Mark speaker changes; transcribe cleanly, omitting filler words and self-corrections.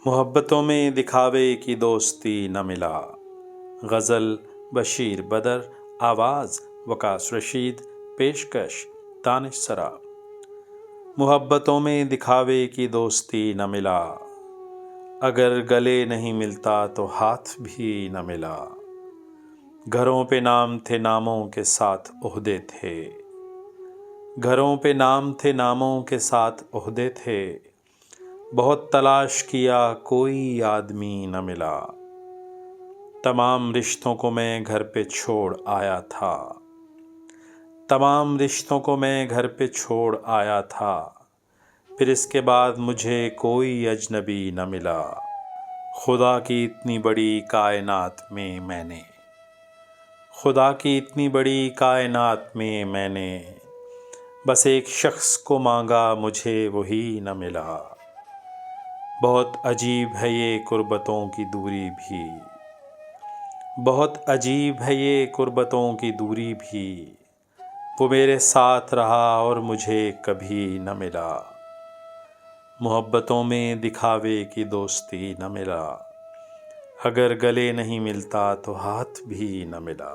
Speaker 1: محبتوں میں دکھاوے کی دوستی نہ ملا۔ غزل بشیر بدر، آواز وکاس رشید، پیشکش دانش سرا۔ محبتوں میں دکھاوے کی دوستی نہ ملا، اگر گلے نہیں ملتا تو ہاتھ بھی نہ ملا۔ گھروں پہ نام تھے، ناموں کے ساتھ عہدے تھے، گھروں پہ نام تھے، ناموں کے ساتھ عہدے تھے۔ بہت تلاش کیا کوئی آدمی نہ ملا، تمام رشتوں کو میں گھر پہ چھوڑ آیا تھا، تمام رشتوں کو میں گھر پہ چھوڑ آیا تھا۔ پھر اس کے بعد مجھے کوئی اجنبی نہ ملا۔ خدا کی اتنی بڑی کائنات میں میں نے، خدا کی اتنی بڑی کائنات میں میں نے بس ایک شخص کو مانگا، مجھے وہی نہ ملا۔ بہت عجیب ہے یہ قربتوں کی دوری بھی، بہت عجیب ہے یہ قربتوں کی دوری بھی۔ وہ میرے ساتھ رہا اور مجھے کبھی نہ ملا۔ محبتوں میں دکھاوے کی دوستی نہ ملا، اگر گلے نہیں ملتا تو ہاتھ بھی نہ ملا۔